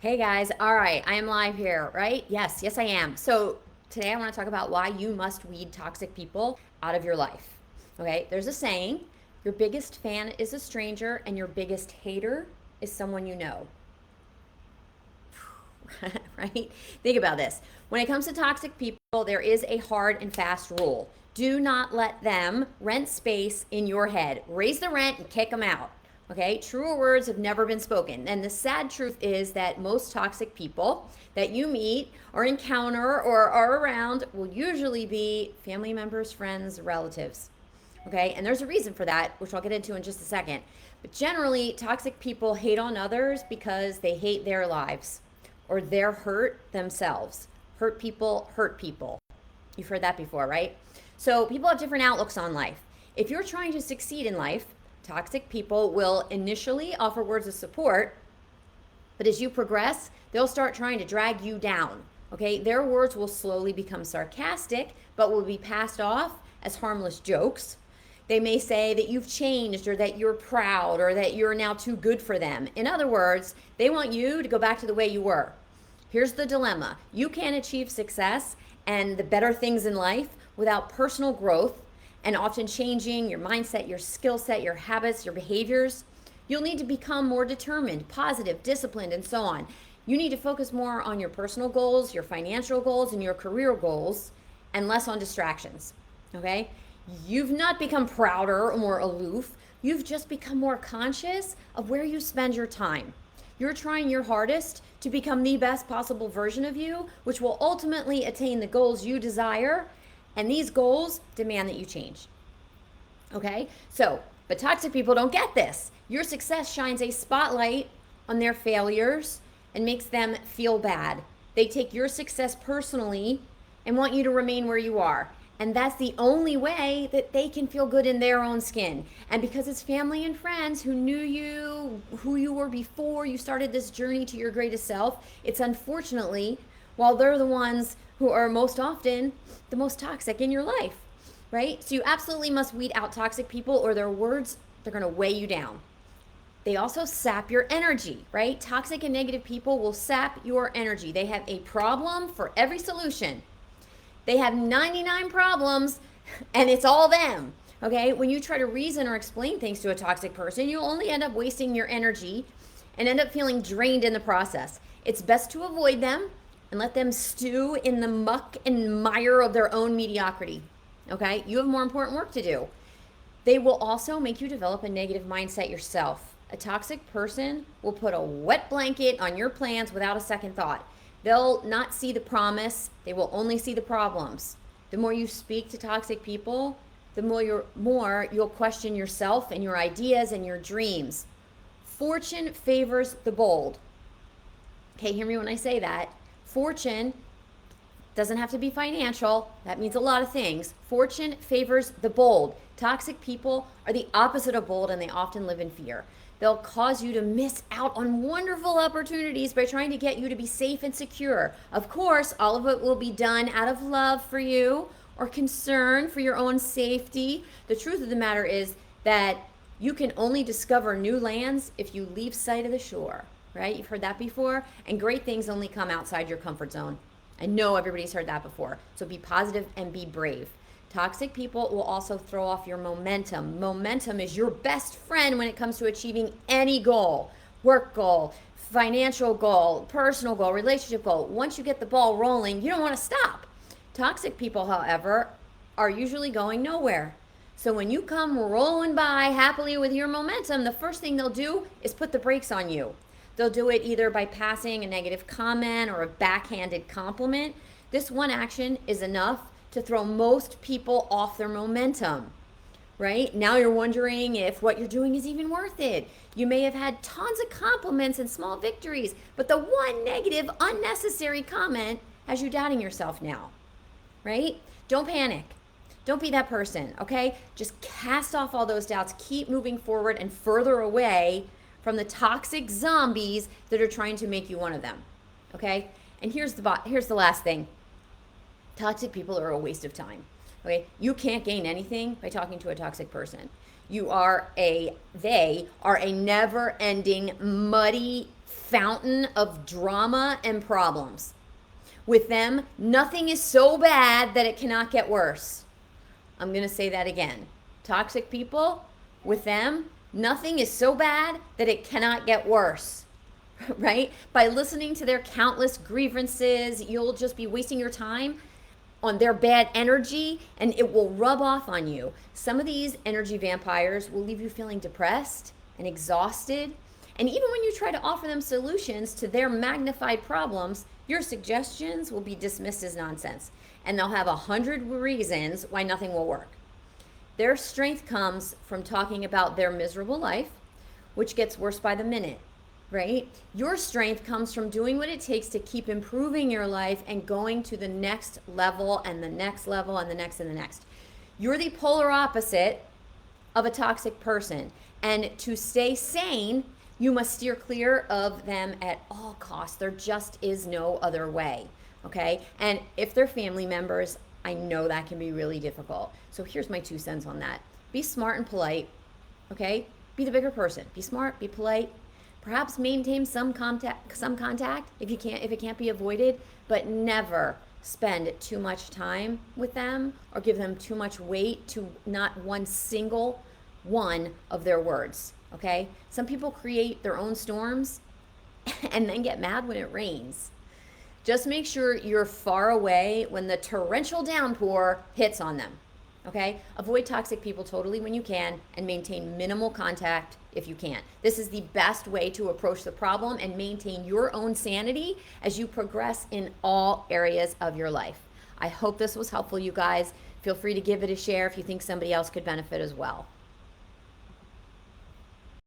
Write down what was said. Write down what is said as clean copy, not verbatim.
Hey guys, all right, I am live here, right? Yes, I am. So today I want to talk about why you must weed toxic people out of your life. Okay, there's a saying, your biggest fan is a stranger and your biggest hater is someone you know. Right? Think about this. When it comes to toxic people, there is a hard and fast rule. Do not let them rent space in your head. Raise the rent and kick them out. Okay? Truer words have never been spoken. And the sad truth is that most toxic people that you meet or encounter or are around will usually be family members, friends, relatives. Okay? And there's a reason for that, which I'll get into in just a second. But generally, toxic people hate on others because they hate their lives or they're hurt themselves. Hurt people hurt people. You've heard that before, right? So people have different outlooks on life. If you're trying to succeed in life, toxic people will initially offer words of support, but as you progress, they'll start trying to drag you down. Okay? Their words will slowly become sarcastic, but will be passed off as harmless jokes. They may say that you've changed or that you're proud or that you're now too good for them. In other words, they want you to go back to the way you were. Here's the dilemma. You can't achieve success and the better things in life without personal growth and often changing your mindset, your skill set, your habits, your behaviors. You'll need to become more determined, positive, disciplined, and so on. You need to focus more on your personal goals, your financial goals, and your career goals, and less on distractions. Okay? You've not become prouder or more aloof. You've just become more conscious of where you spend your time. You're trying your hardest to become the best possible version of you, which will ultimately attain the goals you desire. And these goals demand that you change. Okay? So, but toxic people don't get this. Your success shines a spotlight on their failures and makes them feel bad. They take your success personally and want you to remain where you are. And that's the only way that they can feel good in their own skin. And because it's family and friends who knew you, who you were before you started this journey to your greatest self, it's unfortunately, while they're the ones who are most often the most toxic in your life, right? So you absolutely must weed out toxic people or their words, they're going to weigh you down. They also sap your energy, right? Toxic and negative people will sap your energy. They have a problem for every solution. They have 99 problems and it's all them. Okay? When you try to reason or explain things to a toxic person, you'll only end up wasting your energy and end up feeling drained in the process. It's best to avoid them and let them stew in the muck and mire of their own mediocrity. Okay? You have more important work to do. They will also make you develop a negative mindset yourself. A toxic person will put a wet blanket on your plans without a second thought. They'll not see the promise, they will only see the problems. The more you speak to toxic people, the more you'll question yourself and your ideas and your dreams. Fortune favors the bold. Okay, hear me when I say that. Fortune doesn't have to be financial. That means a lot of things. Fortune favors the bold. Toxic people are the opposite of bold and they often live in fear. They'll cause you to miss out on wonderful opportunities by trying to get you to be safe and secure. Of course, all of it will be done out of love for you or concern for your own safety. The truth of the matter is that you can only discover new lands if you leave sight of the shore, right? You've heard that before. And great things only come outside your comfort zone. I know everybody's heard that before. So be positive and be brave. Toxic people will also throw off your momentum. Momentum is your best friend when it comes to achieving any goal, work goal, financial goal, personal goal, relationship goal. Once you get the ball rolling, you don't want to stop. Toxic people, however, are usually going nowhere. So when you come rolling by happily with your momentum, the first thing they'll do is put the brakes on you. They'll do it either by passing a negative comment or a backhanded compliment. This one action is enough to throw most people off their momentum, right? Now you're wondering if what you're doing is even worth it. You may have had tons of compliments and small victories, but the one negative, unnecessary comment has you doubting yourself now, right? Don't panic. Don't be that person, okay? Just cast off all those doubts. Keep moving forward and further away from the toxic zombies that are trying to make you one of them, okay? And here's the last thing. Toxic people are a waste of time. Okay? You can't gain anything by talking to a toxic person. They are a never-ending, muddy, fountain of drama and problems. With them, nothing is so bad that it cannot get worse. I'm going to say that again. Toxic people, with them, nothing is so bad that it cannot get worse, right? By listening to their countless grievances, you'll just be wasting your time on their bad energy, and it will rub off on you. Some of these energy vampires will leave you feeling depressed and exhausted. And even when you try to offer them solutions to their magnified problems, your suggestions will be dismissed as nonsense. And they'll have 100 reasons why nothing will work. Their strength comes from talking about their miserable life, which gets worse by the minute, right? Your strength comes from doing what it takes to keep improving your life and going to the next level and the next level and the next and the next. You're the polar opposite of a toxic person. And to stay sane, you must steer clear of them at all costs. There just is no other way, okay? And if they're family members, I know that can be really difficult. So here's my 2 cents on that. Be smart and polite, okay? Be the bigger person. Be smart, be polite. Perhaps maintain some contact if it can't be avoided, but never spend too much time with them or give them too much weight to not one single one of their words, okay? Some people create their own storms and then get mad when it rains. Just make sure you're far away when the torrential downpour hits on them, okay? Avoid toxic people totally when you can and maintain minimal contact if you can't. This is the best way to approach the problem and maintain your own sanity as you progress in all areas of your life. I hope this was helpful, you guys. Feel free to give it a share if you think somebody else could benefit as well.